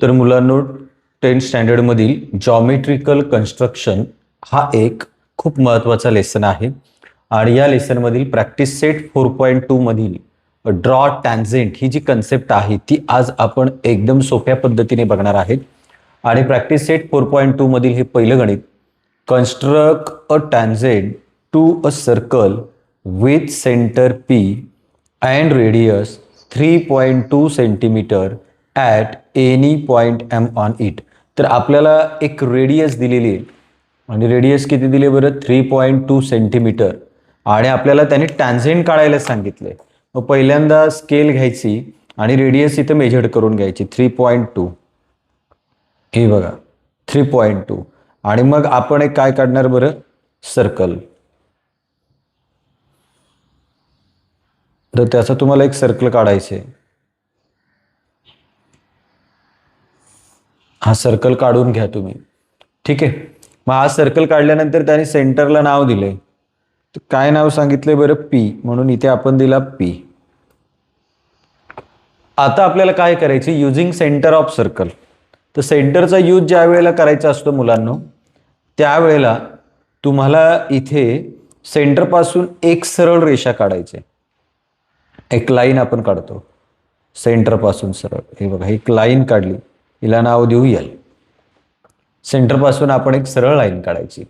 तर मुलांनो, 10th स्टँडर्डमधील geometrical construction हा एक खूप महत्त्वाचा लेसन आहे आणि या लेसनमधील प्रॅक्टिस सेट 4.2 मधील ड्रॉ टॅन्जेंट ही जी कन्सेप्ट आहे ती आज आपण एकदम सोप्या पद्धतीने बघणार आहेत. आणि प्रॅक्टिस सेट 4.2 मधील हे पहिलं गणित, construct a tangent to a circle with centre P and radius 3.2 centimetre at any point M on it. तर आपल्याला एक रेडियस दिलेली आहे आणि रेडियस किती दिले बरं, 3.2 सेंटीमीटर, आणि आपल्याला त्याने टॅन्जेंट काढायला सांगितले. मग पहिल्यांदा स्केल घ्यायची आणि रेडियस इथं मेजर करून घ्यायची 3.2. हे बघा 3.2, आणि मग आपण एक काय काढणार बरं, सर्कल. तर त्याचा तुम्हाला एक सर्कल काढायचे. हा सर्कल काढून घ्या तुम्ही, ठीक आहे. मग हा सर्कल काढल्यानंतर त्याने सेंटरला नाव दिले. तर काय नाव सांगितले बरं, पी, म्हणून इथे आपण दिला पी. आता आपल्याला काय करायचे, युजिंग सेंटर ऑफ सर्कल. तर सेंटरचा यूज ज्या वेळेला करायचा असतो मुलांनो, त्यावेळेला तुम्हाला इथे सेंटरपासून एक सरळ रेषा काढायची. एक लाईन आपण काढतो सेंटरपासून सरळ. हे बघा, एक लाईन काढली, हिला नाव देऊ एल. सेंटरपासून आपण एक सरळ लाईन काढायची.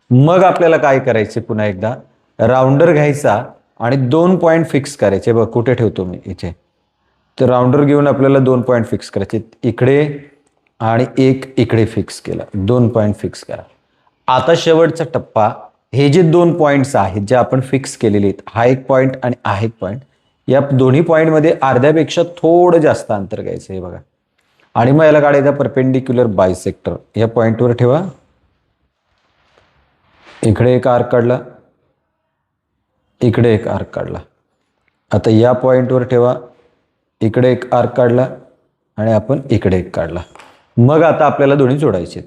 मग आपल्याला काय करायचे, पुन्हा एकदा राऊंडर घ्यायचा आणि 2 पॉईंट फिक्स करायचे. बघ कुठे ठेवतो मी, इथे. तर राऊंडर घेऊन आपल्याला 2 पॉईंट फिक्स करायचे, इकडे आणि एक इकडे फिक्स केला. 2 पॉईंट फिक्स करा. आता शेवटचा टप्पा, हे जे 2 पॉईंट्स आहेत जे आपण फिक्स केलेले आहेत, हा एक पॉईंट आणि हा एक पॉईंट, या दोन्ही पॉईंटमध्ये अर्ध्यापेक्षा थोडं जास्त अंतर घ्यायचं. हे बघा, आणि मग याला काढायचा परपेंडिक्युलर बायसेक्टर. या पॉईंटवर ठेवा, इकडे एक आर्क काढला, इकडे एक आर्क काढला. आता या पॉईंटवर ठेवा, इकडे एक आर्क काढला आणि आपण इकडे एक काढला. मग आता आपल्याला दोन्ही जोडायचे.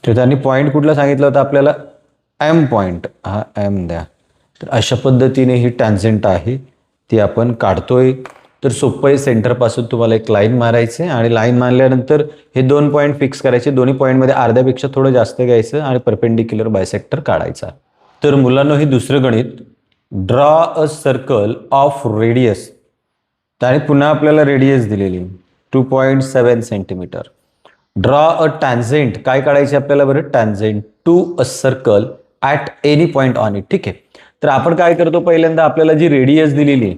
तर त्यांनी पॉईंट कुठला सांगितला होता आपल्याला, एम पॉईंट. हा एम द्या. तर अशा पद्धतीने ही टॅन्जेंट आहे ती आपण काढतोय. तर सोपं आहे, सेंटरपासून तुम्हाला एक लाईन मारायचे आणि लाईन मारल्यानंतर हे 2 पॉईंट फिक्स करायचे. दोन्ही पॉईंटमध्ये अर्ध्यापेक्षा थोडं जास्त घ्यायचं आणि परपेंडिक्युलर बायसेक्टर काढायचा. तर मुलांना हे दुसरं गणित, draw a circle of radius. त्याने पुन्हा आपल्याला रेडियस दिलेली 2.7 सेंटीमीटर. ड्रॉ अ टॅन्जेंट, काय काढायचे आपल्याला बरं, tangent to a circle at any point on it. ठीक आहे. तर आपण काय करतो, पहिल्यांदा आपल्याला जी रेडियस दिलेली आहे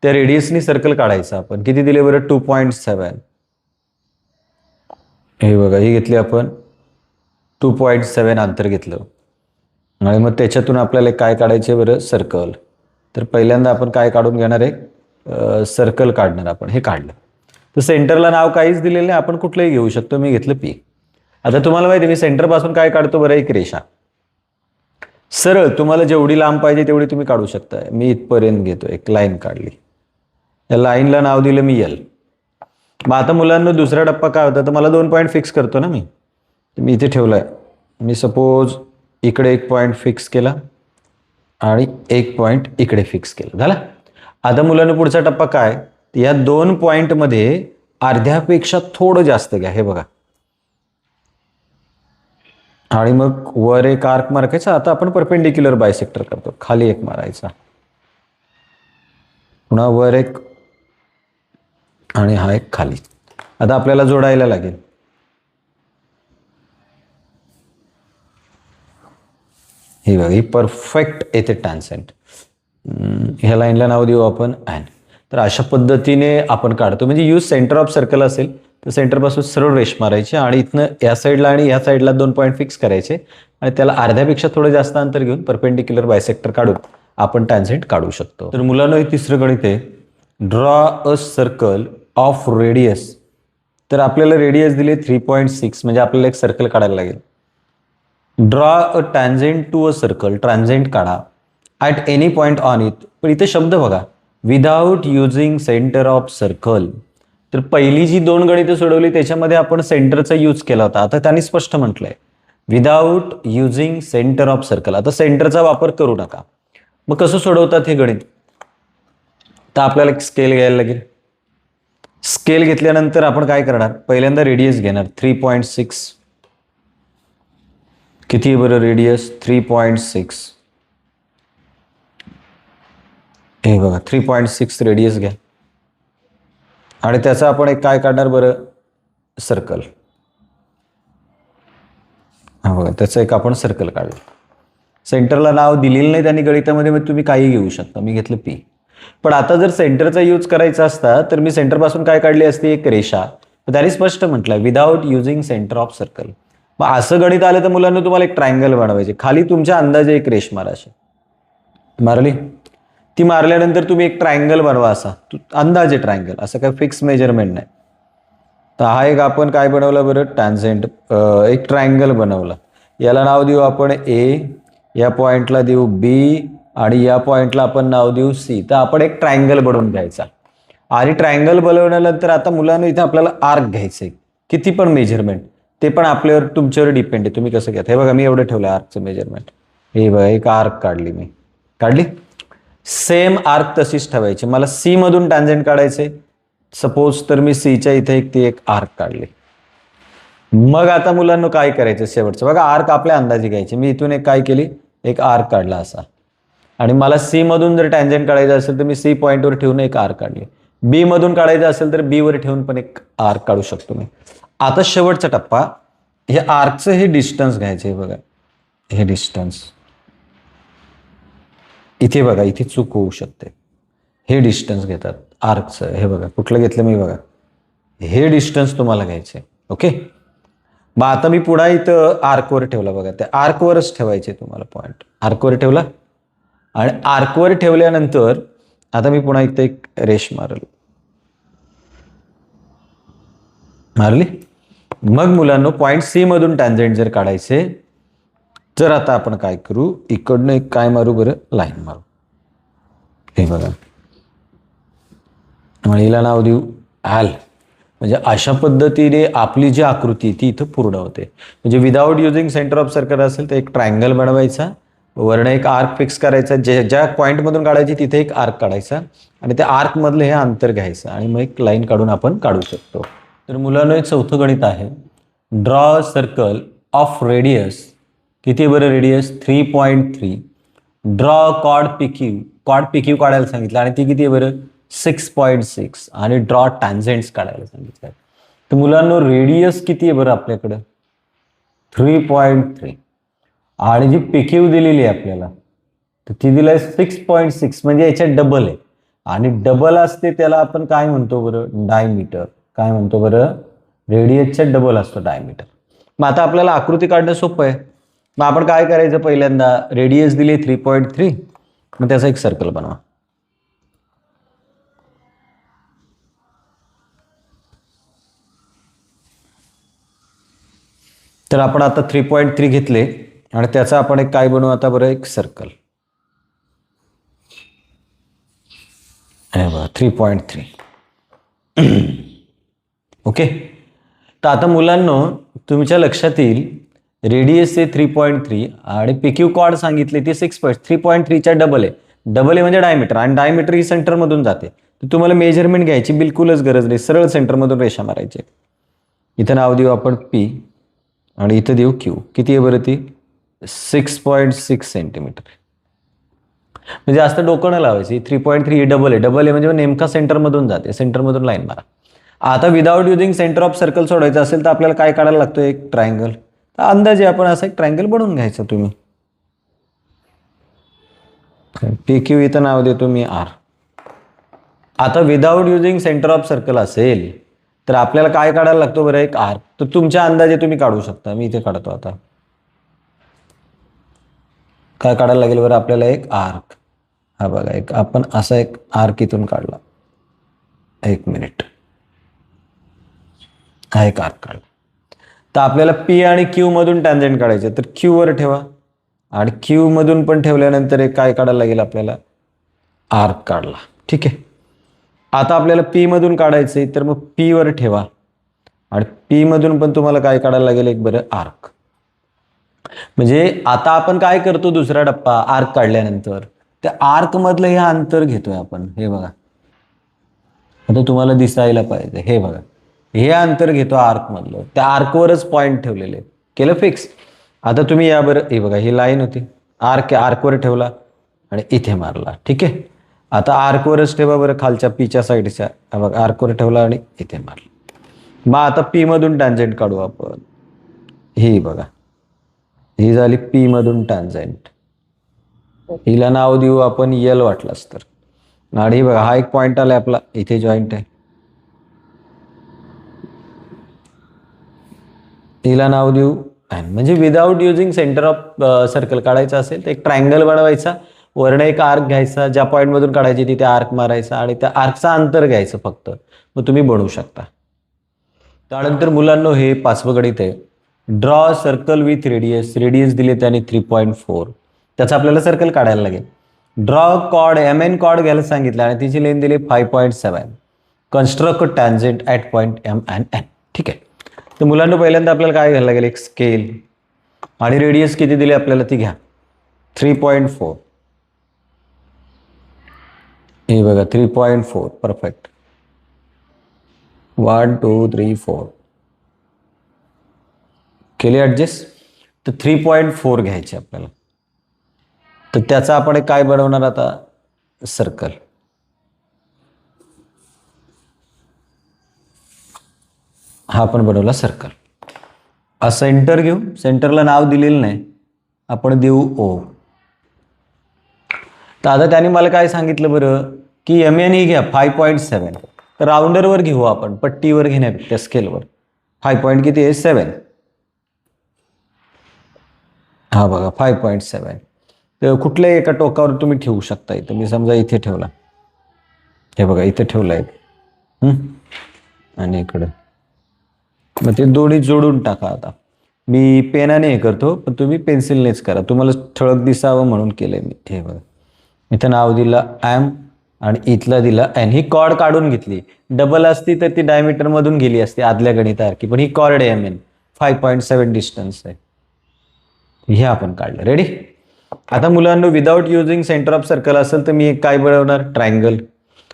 त्या रेडियसनी सर्कल काढायचं. आपण किती दिले बरं, 2.7. हे बघा, ही घेतली आपण 2.7 अंतर घेतलं आणि मग त्याच्यातून आपल्याला काय काढायचे बरं, सर्कल. तर पहिल्यांदा आपण काय काढून घेणार आहे, सर्कल काढणार. आपण हे काढलं. तर सेंटरला नाव काहीच दिलेलं नाही, आपण कुठलंही घेऊ शकतो. मी घेतलं पी. आता तुम्हाला माहिती आहे मी सेंटरपासून काय काढतो बरं, एक रेषा सरळ. तुम्हाला जेवढी लांब पाहिजे तेवढी तुम्ही काढू शकता. मी इथपर्यंत घेतो, एक लाईन काढली, या लाईनला नाव दिलं मी एल. मग आता मुलांना दुसरा टप्पा काय होता, तर मला 2 पॉईंट फिक्स करतो ना मी. तर मी इथे ठेवलाय, मी सपोज इकडे एक पॉईंट फिक्स केला आणि एक पॉईंट इकडे फिक्स केला, झाला. आता मुलांना पुढचा टप्पा काय, या 2 पॉईंटमध्ये अर्ध्यापेक्षा थोडं जास्त घ्या. हे बघा, आणि मग वर एक आर्क मारायचा. आता आपण परपेंडिक्युलर बायसेक्टर करतो, खाली एक मारायचा, पुन्हा वर एक आणि हा एक खाली. आता आपल्याला जोडायला लागेल. ही बघा, ही परफेक्ट येते टॅन्जेंट. ह्या लाईनला नाव देऊ आपण एन. तर अशा पद्धतीने आपण काढतो. म्हणजे यूज सेंटर ऑफ सर्कल असेल तर सेंटरपासून सरळ रेष मारायची आणि इथनं या साईडला आणि या साईडला 2 पॉईंट फिक्स करायचे आणि त्याला अर्ध्यापेक्षा थोडं जास्त अंतर घेऊन परपेंडिक्युलर बायसेक्टर काढून आपण टॅन्जेंट काढू शकतो. तर मुलांना हे तिसरं गणित आहे, draw a circle of radius. तर आपल्याला रेडियस दिले 3.6, म्हणजे आपल्याला एक सर्कल काढायला लागेल. Draw a tangent to a circle, tangent काढा at any point on it. पण इथे शब्द बघा, without using centre of circle. तर पहिली जी 2 गणितं सोडवली त्याच्यामध्ये आपण सेंटरचा यूज केला होता. आता त्यांनी स्पष्ट म्हटलंय without using centre of circle. आता सेंटरचा वापर करू नका. मग कसं सोडवतात हे गणित? तर आपल्याला एक स्केल घ्यायला लागेल. स्केल घेतल्यानंतर आपण काय करणार, पहिल्यांदा रेडियस घेणार 3.6. किती आहे बरं रेडियस? 3.6. हे बघा 3.6 रेडियस घ्या आणि त्याचा आपण एक काय काढणार बरं, सर्कल. हा बघा त्याचं एक आपण सर्कल काढलं. सेंटरला नाव दिलेलं नाही त्यांनी गणितामध्ये, मग तुम्ही काही घेऊ शकता. मी घेतलं पी. पण आता जर सेंटरचा यूज करायचा असता तर मी सेंटरपासून काय काढली असती, एक रेषा. त्याने स्पष्ट म्हटलं without using centre of circle. मग असं गणित आलं तर मुलांना तुम्हाला एक ट्रायंगल बनवायचे. खाली तुमच्या अंदाजे एक रेष मारा. अशी मारली, ती मारल्यानंतर तुम्ही एक ट्रायंगल बनवा असा अंदाजे ट्रायंगल, असं काय फिक्स मेजरमेंट नाही. तर हा एक आपण काय बनवलं बरं, टॅन्जेंट एक ट्रायंगल बनवला. याला नाव देऊ आपण ए, या पॉइंटला देऊ बी आणि या पॉइंटला आपण नाव देऊ सी. तर आपण एक ट्रायंगल बनवून घ्यायचा आणि ट्रायंगल बनवल्यानंतर आता मुलांना इथे आपल्याला आर्क घ्यायचंय. किती पण मेजरमेंट ते पण आपल्यावर तुमच्यावर डिपेंड आहे, तुम्ही कसं घ्या. हे बघा मी एवढं ठेवलं आर्कचं मेजरमेंट. हे बघा एक आर्क काढली, मी काढली. सेम आर्क तशीच ठेवायची. मला सी मधून टॅन्जेंट काढायचे सपोज, तर मी सीच्या इथे एक आर्क काढली. मग आता मुलांना काय करायचं शेवटचं बघा, आर्क आपल्या अंदाजे घ्यायचे. मी इथून एक काय केली, एक आर्क काढला असा. आणि मला सी मधून जर टॅन्जेंट काढायचं असेल तर मी सी पॉईंटवर ठेवून एक आर्क काढली. बी मधून काढायचं असेल तर बी वर ठेवून पण एक आर्क काढू शकतो मी. आता शेवटचा टप्पा, हे आर्कचं हे डिस्टन्स घ्यायचं आहे बघा, हे डिस्टन्स. इथे बघा इथे चूक होऊ शकते. हे डिस्टन्स घेतात आर्कचं. हे बघा कुठलं घेतलं मी बघा, हे डिस्टन्स तुम्हाला घ्यायचे. ओके. मग आता मी पुन्हा इथं आर्कवर ठेवला बघा, त्या आर्कवरच ठेवायचे तुम्हाला पॉईंट. आर्कवर ठेवला आणि आर्कवर ठेवल्यानंतर आता मी पुन्हा इथं एक रेष मारली. मग मुलांना पॉईंट सी मधून टॅन्जेंट जर काढायचे तर आता आपण काय करू, इकडनं एक काय मारू बरं, लाईन मारू. हे बघा आणि हिला नाव देऊ एल. म्हणजे अशा पद्धतीने आपली जी आकृती ती इथं पूर्ण होते. म्हणजे without using centre of circle असेल तर एक ट्रायंगल बनवायचा, वरनं एक आर्क फिक्स करायचा, ज्या पॉईंटमधून काढायची तिथे एक आर्क काढायचा आणि त्या आर्कमधलं हे अंतर घ्यायचं आणि मग एक लाईन काढून आपण काढू शकतो. तर मुलांना एक चौथं गणित आहे, ड्रॉ सर्कल ऑफ रेडियस. किती बरं रेडियस? 3.3. ड्रॉ कॉड पीक्यू. कॉड पीक्यू काढायला सांगितलं आणि ती किती आहे बरं? 6.6. आणि ड्रॉ टॅन्जेंट्स काढायला सांगितलं. तर मुलांना रेडियस किती आहे बरं आपल्याकडं? 3.3. आणि जी पीक्यू दिलेली आहे आपल्याला तर ती दिली आहे 6.6, म्हणजे याच्यात डबल आहे. आणि डबल असते त्याला आपण काय म्हणतो बरं? डायमीटर. काय म्हणतो बरं? रेडियसच्या डबल असतो डायमीटर. मग आता आपल्याला आकृती काढणं सोपं आहे. मग आपण काय करायचं, पहिल्यांदा रेडियस दिली 3.3, मग त्याचा एक सर्कल बनवा. तर आपण आता 3.3 घेतले आणि त्याचा आपण एक काय बनवू आता बरं, एक सर्कल. 3.3. ओके. तर आता मुलांनो तुमच्या लक्षात येईल रेडियस आहे 3.3 आणि पीक्यू कॉर्ड सांगितले ती 3.3च्या डबल आहे. डबल आहे म्हणजे डायमीटर, आणि डायमीटर ही सेंटरमधून जाते. तर तुम्हाला मेजरमेंट घ्यायची बिलकुलच गरज नाही, सरळ सेंटरमधून रेषा मारायची. इथं नाव देऊ आपण पी आणि इथं देऊ क्यू. किती आहे बरं ती? 6.6 सेंटीमीटर. म्हणजे जास्त डोकं न लावायची. 3.3 ही डबल आहे. डबल आहे म्हणजे नेमका सेंटरमधून जाते, सेंटरमधून लाईन मारा. आता without using centre of circle सोडायचं असेल तर आपल्याला काय काढायला लागतो? एक ट्रायंगल. तर अंदाजे आपण असं एक ट्रायंगल बनवून घ्यायचं. तुम्ही पी क्यू इथं नाव देतो मी आर. आता without using centre of circle असेल तर आपल्याला काय काढायला लागतो बरं? एक आर्क. तर तुमच्या अंदाजे तुम्ही काढू शकता. मी इथे काढतो. आता काय काढायला लागेल बरं आपल्याला? एक आर्क. हा बघा एक आपण असा एक आर्क इथून काढला. एक मिनिट. हा एक आर्क काढला. तर आपल्याला पी आणि क्यू मधून टॅन्जेंट काढायचे. तर क्यू वर ठेवा आणि क्यू मधून पण ठेवल्यानंतर एक काय काढायला लागेल आपल्याला? आर्क काढला. ठीक आहे. आता आपल्याला पी मधून काढायचंय तर मग पी वर ठेवा आणि पी मधून पण तुम्हाला काय काढायला लागेल? एक बरं आर्क. म्हणजे आता आपण काय करतो दुसरा टप्पा आर्क काढल्यानंतर, त्या आर्क मधलं हे अंतर घेतोय आपण. हे बघा, आता तुम्हाला दिसायला पाहिजे. हे बघा, हे अंतर घेतो आर्क मधलं. त्या आर्कवरच पॉईंट ठेवलेले. केलं फिक्स. आता तुम्ही या बरं, हे बघा ही लाईन होती, आर्कवर ठेवला आणि इथे मारला. ठीक आहे. आता आर्कवरच ठेवा बरं, खालच्या पीच्या साईडच्या. बघा आर्कवर ठेवला आणि इथे मारला. मग आता पी मधून टॅन्जंट काढू आपण. ही बघा, ही झाली पी मधून टॅन्जंट. हिला नाव देऊ आपण यल वाटलास तर. आणि बघा हा एक पॉइंट आलाय आपला, इथे जॉईंट आहे. हिला नाव देऊ एन. म्हणजे without using centre of circle काढायचं असेल तर एक ट्रायंगल बनवायचा, वरनं एक आर्क घ्यायचा, ज्या पॉईंट मधून काढायची तिथे आर्क मारायचा आणि त्या आर्कचा अंतर घ्यायचं फक्त. मग तुम्ही बनवू शकता. त्यानंतर मुलांना हे 5वं गणित आहे. Draw circle with radius. Radius दिले त्याने 3.4. त्याचा आपल्याला सर्कल काढायला लागेल. ड्रॉ कॉर्ड, MN कॉर्ड घ्यायला सांगितलं आणि तिची लेंथ दिली 5.7. Construct tangent at point M and N. ठीक आहे. तर मुलांना पहिल्यांदा आपल्याला काय घ्यायला लागेल, एक स्केल आणि रेडियस किती दिली आपल्याला ती घ्या, 3.4. हे बघा 3.4. परफेक्ट. 1 2 3 4 केले ॲडजस्ट. तर 3.4 घ्यायचे आपल्याला. तर त्याचा आपण काय बनवणार आता, सर्कल. हा आपण बनवला सर्कल. सेंटर घेऊ. सेंटरला नाव दिलेलं नाही, आपण देऊ O. तर आता त्याने मला काय सांगितलं बरं, की MN ही घ्या 5.7. तर राऊंडरवर घेऊ आपण, पट्टीवर घेण्यापेक्षा स्केलवर. 5 किती आहे, 7. हा बघा 5.7. तर कुठल्याही एका टोकावर तुम्ही ठेवू शकता. इथं मी समजा इथे ठेवला, हे बघा इथे ठेवला आहे, आणि इकडं. मग ते दोन्ही जोडून टाका. आता मी पेनाने हे करतो, पण तुम्ही पेन्सिलनेच करा, तुम्हाला ठळक दिसावं म्हणून केलंय मी. हे बघा इथं नाव दिलं M आणि इथला दिला N. ही कॉर्ड काढून घेतली. डबल असती तर ती डायमीटर मधून गेली असती आदल्या गणितासारखी, पण ही कॉर्ड आहे MN. 5.7 डिस्टन्स आहे. हे आपण काढलं. रेडी. आता मुलांना without using centre of circle असेल तर मी एक काय बनवणार, ट्रायंगल.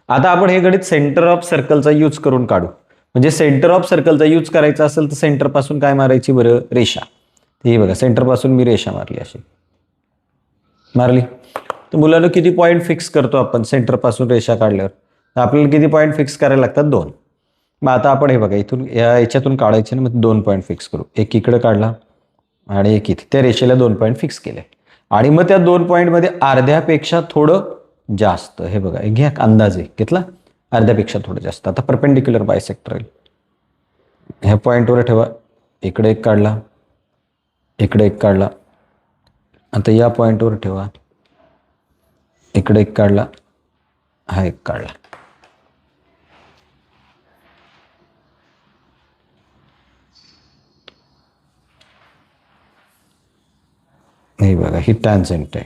आता आपण हे गणित सेंटर ऑफ सर्कलचा यूज करून काढू. म्हणजे सेंटर ऑफ सर्कलचा यूज करायचा असेल तर सेंटर पासून काय मारायची बरं, रेषा. हे बघा सेंटर पासून मी रेषा मारली, अशी मारली. तर मुलांना किती पॉईंट फिक्स करतो आपण सेंटर पासून रेषा काढल्यावर, तर आपल्याला किती पॉईंट फिक्स करायला लागतात, 2. मग आता आपण हे बघा इथून याच्यातून काढायचे ना, मग 2 पॉईंट फिक्स करू. एक इकडे काढला आणि एक इथे. त्या रेषेला 2 पॉईंट फिक्स केले. आणि मग त्या 2 पॉईंटमध्ये अर्ध्यापेक्षा थोडं जास्त, हे बघा घ्या अंदाजे घेतला, अर्ध्यापेक्षा थोडं जास्त. आता परपेंडिक्युलर बायसेक्टर राहील. ह्या पॉईंटवर ठेवा. इकडे एक काढला, इकडे एक काढला. आता या पॉईंटवर ठेवा, इकडे एक काढला, हा एक काढला. हे बघा ही टॅन्जंट आहे.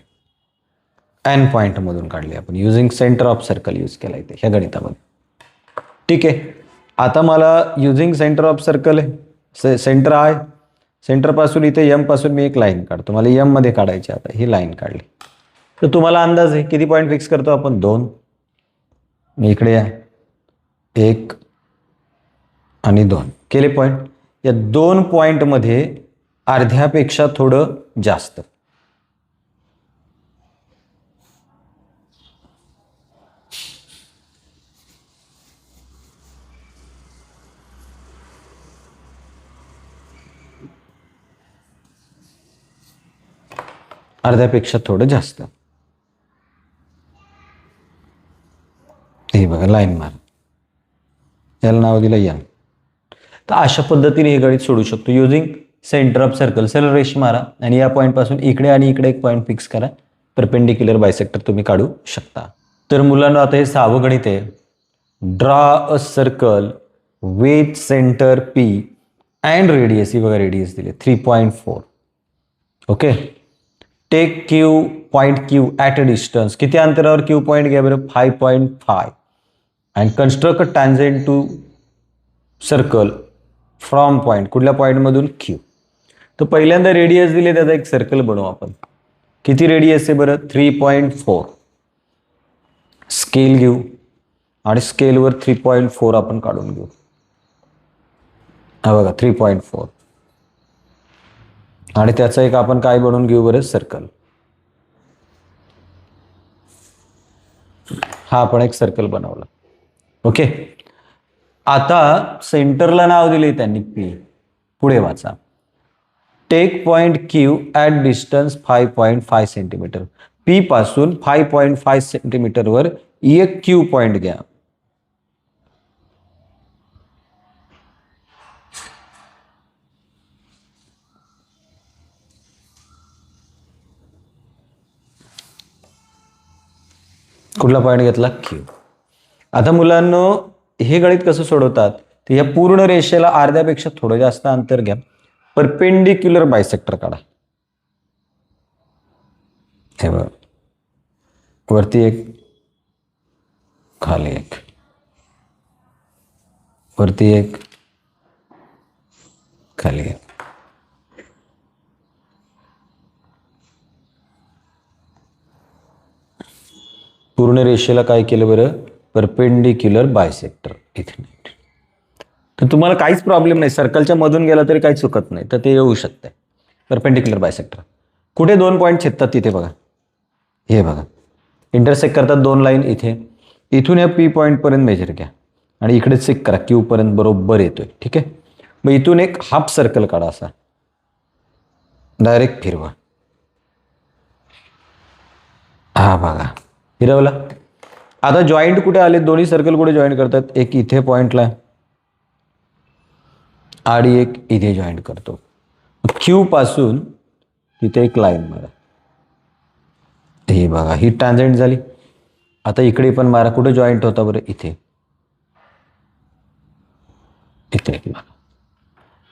N पॉईंट मधून काढली आपण, using centre of circle use केला इथे ह्या गणितामध्ये. ठीक आहे. आता मला युजिंग सेंटर ऑफ सर्कल आहे, सेंटर आहे. सेंटर पासून इथे M पासून मी एक लाईन काढतो. मला M मध्ये काढायची. आता ही लाईन काढली. तर तुम्हाला अंदाज आहे किती पॉईंट फिक्स करतो आपण, 2. इकडे या 1 आणि 2 केले पॉईंट. या 2 पॉईंटमध्ये अर्ध्यापेक्षा थोडं जास्त. अर्ध्यापेक्षा थोडं जास्त. हे बघा लाईन मार, याला नाव दिलं M. तर अशा पद्धतीने हे गणित सोडू शकतो युजिंग सेंटर ऑफ सर्कल. सरळ रेष मारा आणि या पॉईंट पासून इकडे आणि इकडे एक पॉईंट फिक्स करा. परपेंडिक्युलर बायसेक्टर तुम्ही काढू शकता. तर मुलांना आता हे 6वं गणित आहे. Draw a circle with centre P and radius. ही बघा रेडियस दिले 3.4. Okay. Take Q point Q at a distance. किती अंतरावर Q पॉईंट घ्या बरं, 5.5. And construct tangent to circle from point. कुठल्या पॉईंटमधून, Q. तर पहिल्यांदा रेडियस दिले, त्याचा एक सर्कल बनवू आपण. किती रेडियस आहे बरं, 3.4. स्केल घेऊ आणि स्केलवर 3.4 आपण काढून घेऊ. हा बघा 3.4 आणि त्याचा एक आपण काय बनवून घेऊ बरं, सर्कल. हा आपण एक सर्कल बनवला. ओके. आता सेंटरला नाव दिले त्यांनी पी. पुढे वाचा. Take point Q at distance 5.5 centimetre. P पासून 5.5 सेंटीमीटरवर एक क्यू पॉइंट घ्या. कुठला पॉईंट घेतला, क्यू. आता मुलांनो हे गणित कसं सोडवतात, तर या पूर्ण रेषेला अर्ध्यापेक्षा थोडं जास्त अंतर घ्या, परपेंडिक्युलर बायसेक्टर काढा. हे बघ, वरती एक, खाली एक, वरती एक, खाली एक. पूर्ण रेषेला काय केलं बरं, परपेंडिक्युलर बायसेक्टर इथे. तर तुम्हाला काहीच प्रॉब्लेम नाही, सर्कलच्या मधून गेला तरी काही चुकत नाही, तर ते येऊ शकते. परपेंडिक्युलर बायसेक्टर कुठे दोन पॉईंट छेदतात तिथे बघा, हे बघा इंटरसेक्ट करतात दोन लाईन इथे. इथून या पी पॉईंट पर्यंत मेजर घ्या आणि इकडे चेक करा क्यू पर्यंत बरोबर येतोय. ठीक आहे. मग इथून एक हाफ सर्कल काढा, असा डायरेक्ट फिरवा. हा बघा फिरवला. आता जॉईंट कुठे आले, दोन्ही सर्कल कुठे जॉईंट करतात, एक इथे पॉइंटला आणि एक इथे जॉईंट करतो. क्यू पासून तिथे एक लाईन मारा. हे बघा ही टॅन्जंट झाली. आता इकडे पण मारा, कुठे जॉईंट होता बरं, इथे, इथे.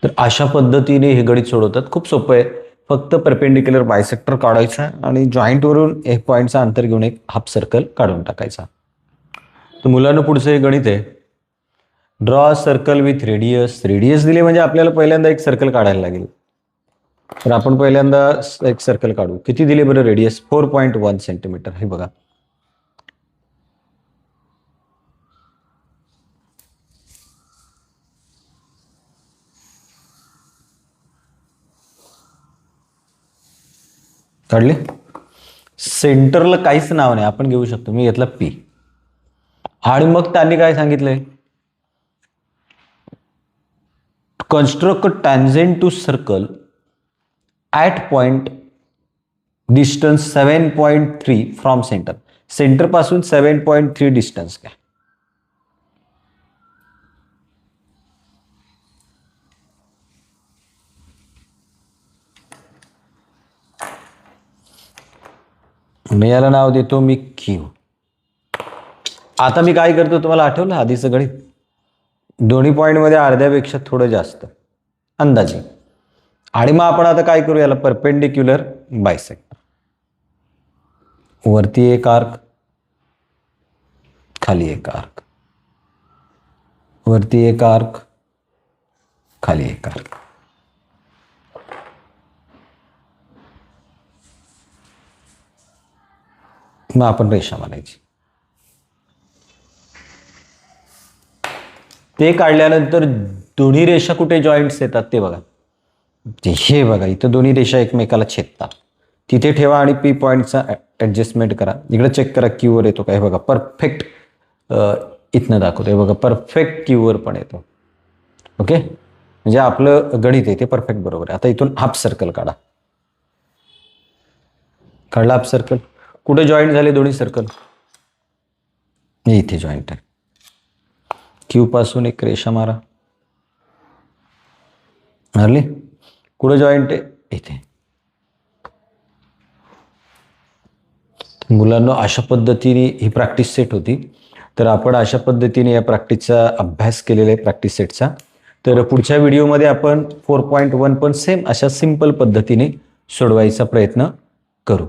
तर अशा पद्धतीने हे गणित सोडवतात. खूप सोपं आहे. फक्त परपेंडिक्युलर बायसेक्टर काढायचा आणि जॉईंटवरून एक पॉईंटचा अंतर घेऊन एक हाफ सर्कल काढून टाकायचा. तर मुलांना पुढचं हे गणित आहे. Draw circle with radius. Radius दिले म्हणजे आपल्याला पहिल्यांदा एक सर्कल काढायला लागेल. तर आपण पहिल्यांदा एक सर्कल काढू. किती दिले बरं रेडियस, 4.1 सेंटीमीटर. हे बघा काढले. सेंटरला काहीच नाव नाही, आपण घेऊ शकतो. मी घेतला पी आणि मग त्यांनी काय सांगितलंय, construct tangent to circle at point distance 7.3 from centre. Centre पासून 7.3 डिस्टन्स घ्या. मी याला नाव देतो मी क्यू. आता मी काय करतो तुम्हाला आठवलं आधीचं गणित, दोन्ही पॉईंटमध्ये अर्ध्यापेक्षा थोडं जास्त अंदाजे. आणि मग आपण आता काय करू, याला परपेंडिक्युलर बायसेक्टर. वरती एक आर्क, खाली एक आर्क, वरती एक आर्क, खाली एक आर्क. मग आपण रेषा मारायची. ते काढल्यानंतर दोन्ही रेषा कुठे जॉईंट्स येतात ते बघा. हे बघा इथं दोन्ही रेषा एकमेकाला छेदतात, तिथे ठेवा आणि पी पॉईंटचा ॲडजस्टमेंट करा. इकडे चेक करा क्यूवर येतो काय, बघा परफेक्ट इथनं दाखवतो. हे बघा परफेक्ट क्यूवर पण येतो. ओके, म्हणजे आपलं गणित आहे ते परफेक्ट बरोबर आहे. आता इथून हाफ सर्कल काढा. काढला हाफ सर्कल. कुठे जॉईंट झाले दोन्ही सर्कल, इथे जॉईंट आहे. क्यू पासून एक रेषा मारा, मारली. कुठे जॉईंट आहे, इथे. मुलांना अशा पद्धतीने ही प्रॅक्टिस सेट होती. तर आपण अशा पद्धतीने या प्रॅक्टिसचा अभ्यास केलेला आहे, प्रॅक्टिस सेटचा. तर पुढच्या व्हिडिओमध्ये आपण 4.1 पण सेम अशा सिंपल पद्धतीने सोडवायचा प्रयत्न करू.